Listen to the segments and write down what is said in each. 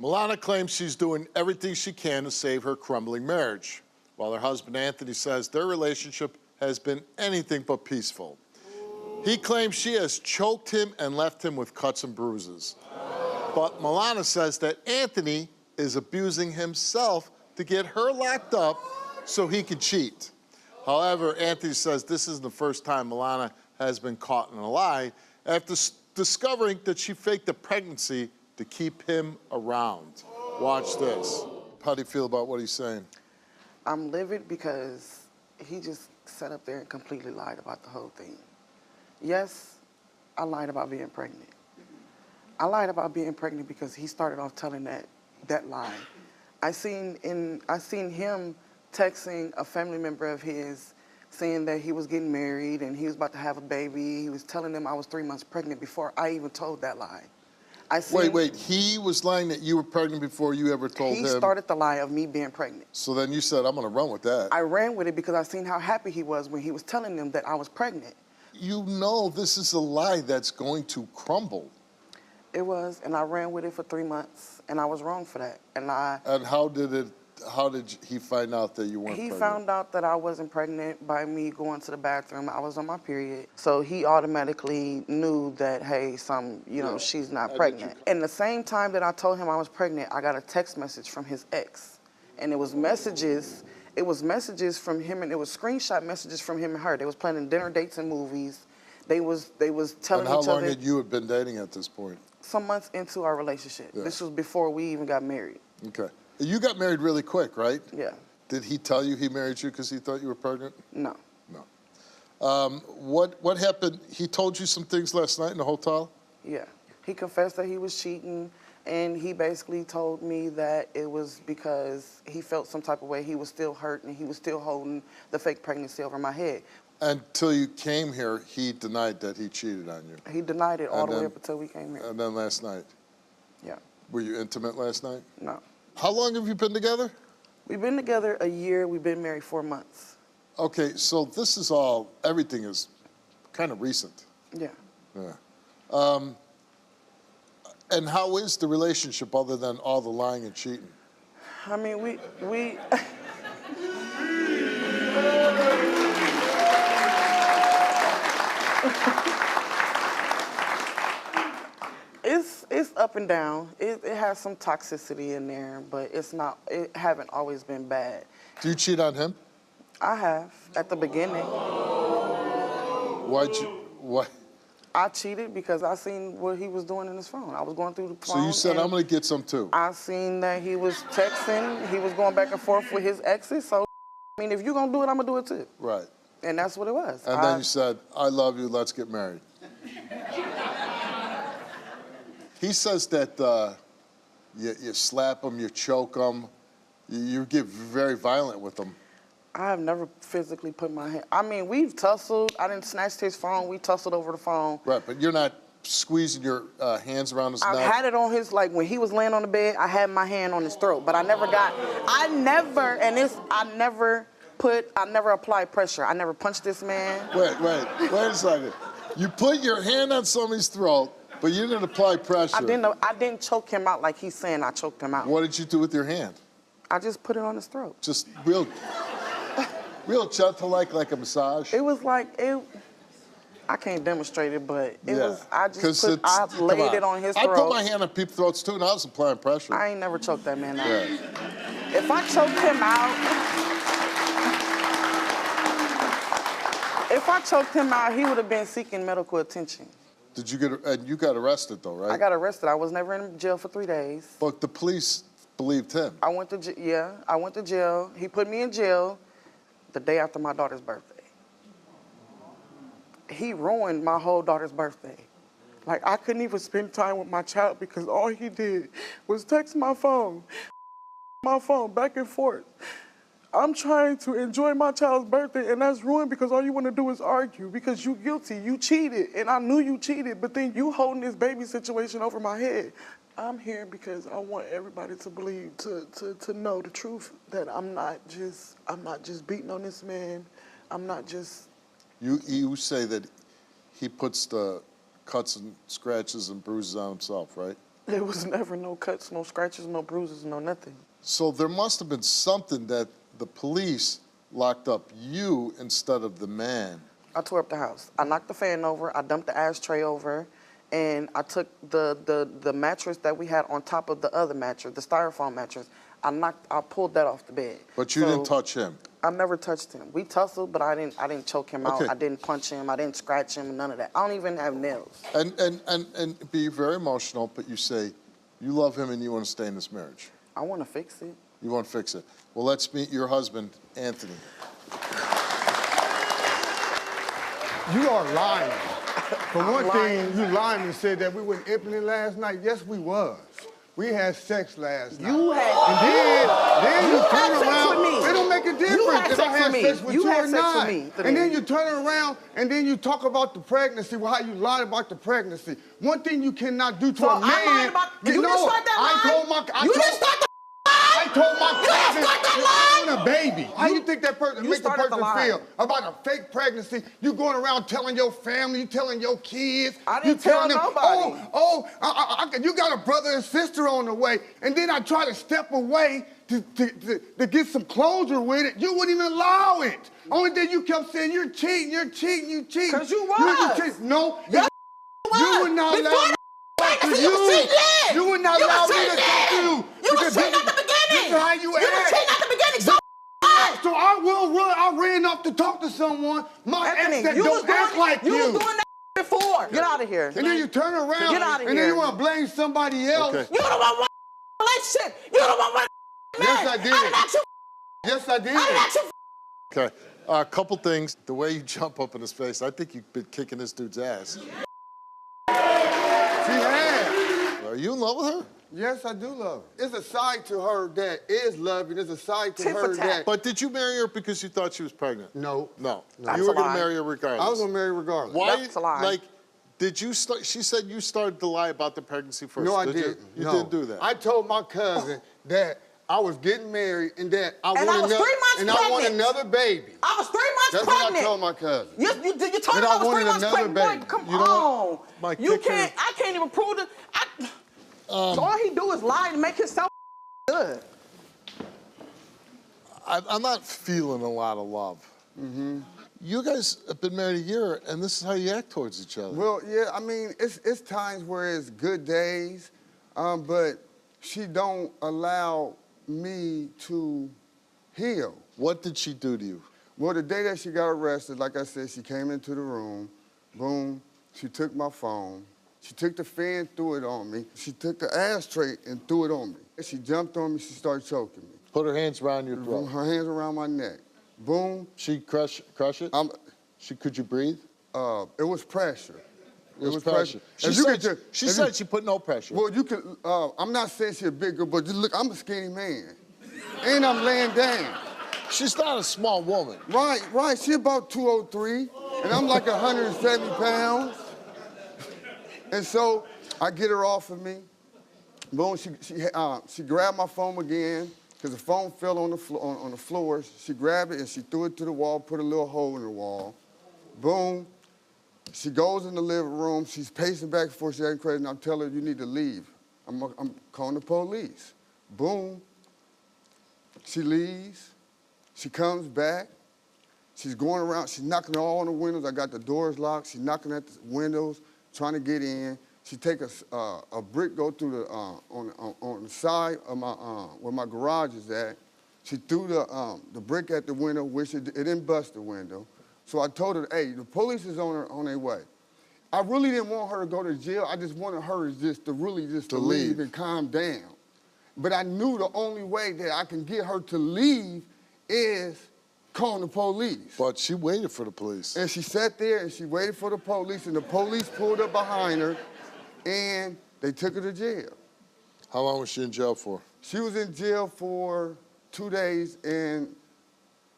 Melana claims she's doing everything she can to save her crumbling marriage, while her husband Anthony says their relationship has been anything but peaceful. He claims she has choked him and left him with cuts and bruises. But Melana says that Anthony is abusing himself to get her locked up so he can cheat. However, Anthony says this isn't the first time Melana has been caught in a lie after discovering that she faked a pregnancy to keep him around. Watch this. How do you feel about what he's saying? I'm livid because he just sat up there and completely lied about the whole thing. Yes, I lied about being pregnant. I lied about being pregnant because he started off telling that lie. I seen him texting a family member of his saying that he was getting married and he was about to have a baby. He was telling them I was 3 months pregnant before I even told that lie. Wait, he was lying that you were pregnant before you ever told him? He started the lie of me being pregnant. So then you said, I'm gonna run with that. I ran with it because I seen how happy he was when he was telling them that I was pregnant. You know this is a lie that's going to crumble. It was, and I ran with it for 3 months, and I was wrong for that. And how did he find out that you weren't pregnant? He found out that I wasn't pregnant by me going to the bathroom. I was on my period. So he automatically knew that, hey, she's not pregnant. And the same time that I told him I was pregnant, I got a text message from his ex. And it was messages from him, and it was screenshot messages from him and her. They was planning dinner dates and movies. They was telling each other. And how long had you been dating at this point? Some months into our relationship. Yeah. This was before we even got married. Okay. You got married really quick, right? Yeah. Did he tell you he married you because he thought you were pregnant? No. No. What happened? He told you some things last night in the hotel? Yeah. He confessed that he was cheating, and he basically told me that it was because he felt some type of way. He was still hurt, and he was still holding the fake pregnancy over my head. Until you came here, he denied that he cheated on you. He denied it all the way up until we came here. And then last night? Yeah. Were you intimate last night? No. How long have you been together? We've been together a year. We've been married 4 months. Okay, so this is everything is kind of recent. Yeah. Yeah. And how is the relationship other than all the lying and cheating? I mean, we It's up and down. It has some toxicity in there, but it haven't always been bad. Do you cheat on him? I have, at the beginning. Why? I cheated because I seen what he was doing in his phone. I was going through the phone. So you said, I'm gonna get some too. I seen that he was texting, he was going back and forth with his exes, so I mean, if you're gonna do it, I'm gonna do it too. Right. And that's what it was. And then you said, I love you, let's get married. He says that you slap him, you choke him, you get very violent with him. I have never physically put my hand. I mean, we've tussled. I didn't snatch his phone. We tussled over the phone. Right, but you're not squeezing your hands around his neck? I had it on his, like when he was laying on the bed, I had my hand on his throat, but I never applied pressure. I never punched this man. Wait a second. You put your hand on somebody's throat, but you didn't apply pressure. I didn't choke him out like he's saying I choked him out. What did you do with your hand? I just put it on his throat. Just real gentle, like a massage? It was like, I can't demonstrate it, but I laid it on his throat. I put my hand on people's throats too, and I was applying pressure. I ain't never choked that man out. Yeah. If I choked him out, he would have been seeking medical attention. Did you you got arrested though, right? I got arrested. I was never in jail for 3 days. But the police believed him. I went to jail. He put me in jail the day after my daughter's birthday. He ruined my whole daughter's birthday. Like, I couldn't even spend time with my child because all he did was text my phone back and forth. I'm trying to enjoy my child's birthday, and that's ruined because all you want to do is argue because you guilty, you cheated, and I knew you cheated, but then you holding this baby situation over my head. I'm here because I want everybody to believe, to know the truth, that I'm not just beating on this man. I'm not just... You say that he puts the cuts and scratches and bruises on himself, right? There was never no cuts, no scratches, no bruises, no nothing. So there must have been something that the police locked up you instead of the man. I tore up the house. I knocked the fan over, I dumped the ashtray over, and I took the mattress that we had on top of the other mattress, the styrofoam mattress. I pulled that off the bed. But you didn't touch him? I never touched him. We tussled, but I didn't choke him out. Okay. I didn't punch him. I didn't scratch him, none of that. I don't even have nails. And be very emotional, but you say you love him and you want to stay in this marriage. I want to fix it. You want to fix it. Well, let's meet your husband, Anthony. You are lying. For one thing, you lied and said that we were intimate last night. Yes, we was. We had sex last night. You had. And then you turn had sex around. with me. It don't make a difference You had if I sex had with sex me. with You you had or sex with not. me. And then you turn around and then you talk about the pregnancy, how you lied about the pregnancy. One thing you cannot do to So a man. I lied about. You didn't start that lie. You didn't start the I told my cousin start that you're having a baby. How you think that person make the started the person lie. feel about a fake pregnancy? You going around telling your family, you telling your kids. I you didn't tell telling them, nobody. you got a brother and sister on the way, and then I try to step away to get some closure with it. You wouldn't even allow it. Only thing you kept saying, you're cheating, you're cheating, you cheating. Because you was. You cheating. No, Yes, you would not Before allow me the to pregnancy, you was cheating. You would not You allow was me to talk to you. You was because cheating at the beginning. This is how you You was act. cheating at the beginning. So So I will run. I ran off to talk to someone. My Anthony, ex that you was don't act doing, like you was doing that before. Get out of here. And then you turn around Get outta and then here. you want to blame somebody else. Okay. You don't want one relationship. You don't want one Yes, man. I did. I didn't ask you. Yes, I did. I didn't ask you. Okay. A couple things. The way you jump up in his face, I think you've been kicking this dude's ass. She had. Are you in love with her? Yes, I do love her. It's a side to her that is loving. There's a side to Tit for her tat. that. But did you marry her because you thought she was pregnant? No. No. That's You were a going to lie. marry her regardless. I was gonna marry regardless. Why? That's a lie. Like, did you start? She said you started to lie about the pregnancy first. No, I did didn't. You No. didn't do that. I told my cousin that I was getting married and that I And I want was another 3 months and I want pregnant. another baby. I was 3 months That's pregnant. what I told my cousin. You told And me I I was 3 wanted months another pregnant. baby. Boy, come You know on. what? Mike, You take care can't. I can't even prove it. All he do is lie and make himself good. I'm not feeling a lot of love. Mm-hmm. You guys have been married a year, and this is how you act towards each other. Well, yeah, I mean, it's times where it's good days, but she don't allow me to heal. What did she do to you? Well, the day that she got arrested, like I said, she came into the room, boom, she took my phone. She took the fan, threw it on me. She took the ashtray and threw it on me. She jumped on me, she started choking me. Put her hands around your throat. Her hands around my neck. Boom. She crush it? Could you breathe? It was pressure. It was pressure. She said she put no pressure. Well, you could, I'm not saying she's a big girl, but just look, I'm a skinny man. And I'm laying down. She's not a small woman. Right, she about 203, and I'm like 170 pounds. And so I get her off of me. Boom, she grabbed my phone again, because the phone fell on the floor. She grabbed it and she threw it to the wall, put a little hole in the wall. Boom. She goes in the living room. She's pacing back and forth. She's acting crazy, and I'm telling her, you need to leave. I'm calling the police. Boom. She leaves. She comes back. She's going around. She's knocking on all the windows. I got the doors locked. She's knocking at the windows, trying to get in. She take a brick, go through the on the side of my where my garage is at. She threw the brick at the window, which it didn't bust the window. So I told her, hey, the police is on their way. I really didn't want her to go to jail. I just wanted her to really leave and calm down. But I knew the only way that I can get her to leave is calling the police. But she waited for the police. And she sat there and she waited for the police, and the police pulled up behind her, and they took her to jail. How long was she in jail for? She was in jail for 2 days, and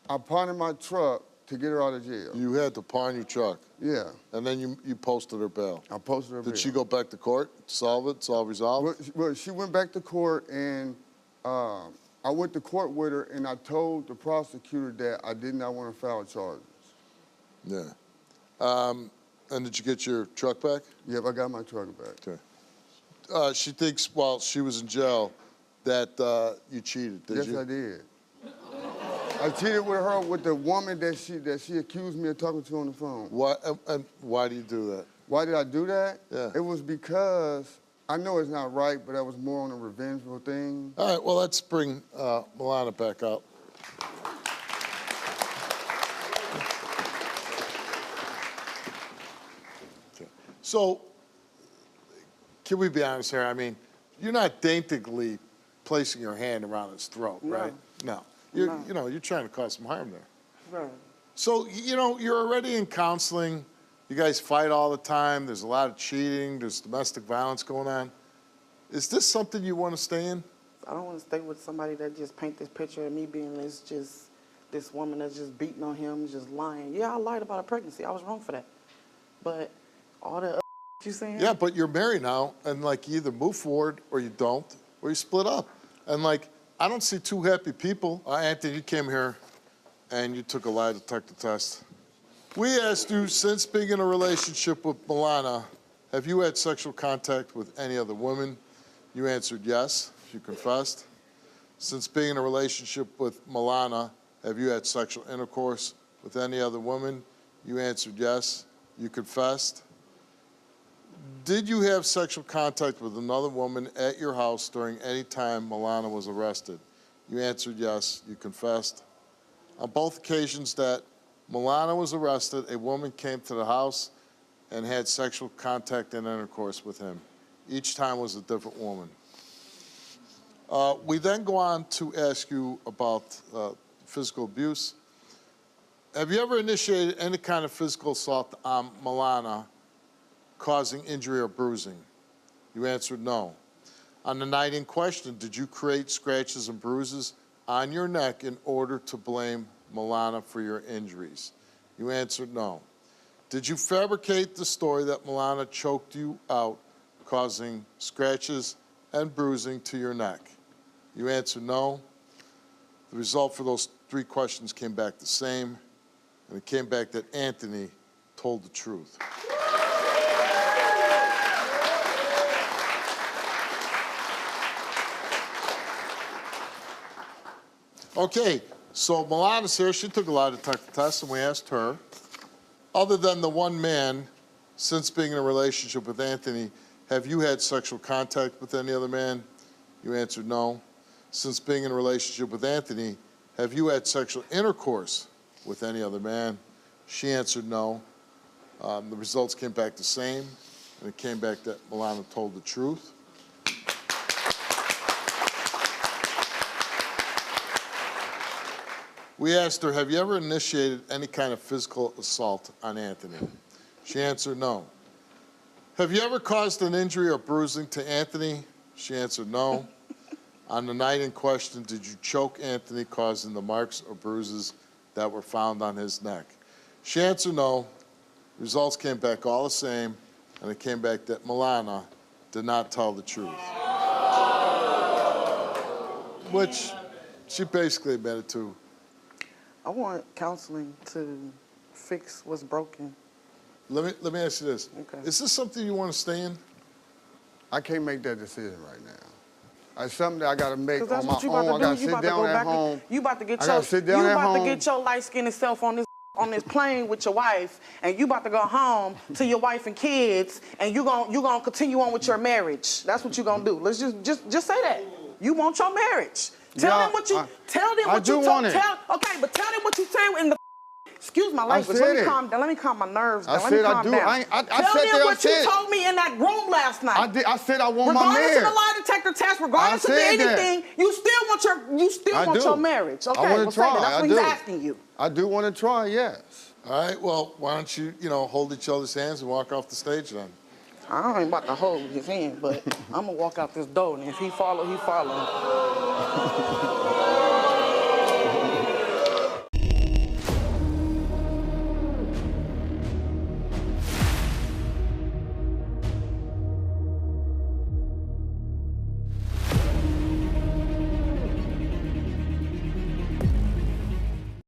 I pawned my truck to get her out of jail. You had to pawn your truck. Yeah. And then you posted her bail. I posted her bail. Did she go back to court, solve it, solve resolve? Well, she went back to court, and I went to court with her, and I told the prosecutor that I did not want to file charges. Yeah. And did you get your truck back? Yep, I got my truck back. Okay. she thinks while she was in jail that you cheated, did Yes, you? I did. I cheated with her with the woman that she accused me of talking to on the phone. And why do you do that? Why did I do that? Yeah. It was because I know it's not right, but I was more on a revengeful thing. All right, well, let's bring Melana back up. Okay. So, can we be honest here? I mean, you're not daintily placing your hand around his throat, No. right? No. You're trying to cause some harm there. Right. So, you're already in counseling. You guys fight all the time. There's a lot of cheating. There's domestic violence going on. Is this something you want to stay in? I don't want to stay with somebody that just paint this picture of me being this woman that's just beating on him, just lying. Yeah, I lied about a pregnancy. I was wrong for that. But all the you saying? Yeah, but you're married now, and like you either move forward or you don't, or you split up. And like, I don't see two happy people. Anthony, you came here and you took a lie detector test. We asked you, since being in a relationship with Melana, have you had sexual contact with any other woman? You answered yes, you confessed. Since being in a relationship with Melana, have you had sexual intercourse with any other woman? You answered yes, you confessed. Did you have sexual contact with another woman at your house during any time Melana was arrested? You answered yes, you confessed. On both occasions that Melana was arrested, a woman came to the house and had sexual contact and intercourse with him. Each time was a different woman. We then go on to ask you about physical abuse. Have you ever initiated any kind of physical assault on Melana, causing injury or bruising? You answered no. On the night in question, did you create scratches and bruises on your neck in order to blame Melana for your injuries? You answered no. Did you fabricate the story that Melana choked you out, causing scratches and bruising to your neck? You answered no. The result for those three questions came back the same, and it came back that Anthony told the truth. Okay, so Melana's here. She took a lie detector test, and we asked her, other than the one man, since being in a relationship with Anthony, have you had sexual contact with any other man? You answered no. Since being in a relationship with Anthony, have you had sexual intercourse with any other man? She answered no. The results came back the same, and it came back that Melana told the truth. We asked her, have you ever initiated any kind of physical assault on Anthony? She answered no. Have you ever caused an injury or bruising to Anthony? She answered no. On the night in question, did you choke Anthony, causing the marks or bruises that were found on his neck? She answered no. Results came back all the same, and it came back that Melana did not tell the truth. Which she basically admitted to. I want counseling to fix what's broken. Let me ask you this. Okay. Is this something you want to stay in? I can't make that decision right now. It's something that I got to make 'Cause that's on my what you own. about I to got do. to You sit about to down go at back. home. You about to get I your. gotta sit down You at about to home. get your light-skinned self on this plane with your wife, and you about to go home to your wife and kids, and you gonna continue on with your marriage. That's what you gonna do. Let's just say that. You want your marriage. Tell Yeah, them what you tell them I what do you want told. it. Okay, but tell them what you said in the. Excuse my language. said Let me it. calm down. Let me calm my nerves down. I Let me said I calm do. down. I Tell sat there, them I what you said- told me in that room last night. I said I want my Regardless of marriage. the lie detector test, regardless of said that. anything, you still want your marriage. Okay, I want well, to say that. try. That's I what do. he's asking you. I do want to try, yes. All right, well, why don't you, hold each other's hands and walk off the stage then? I ain't about to hold his hand, but I'm gonna walk out this door, and if he follow, he follow.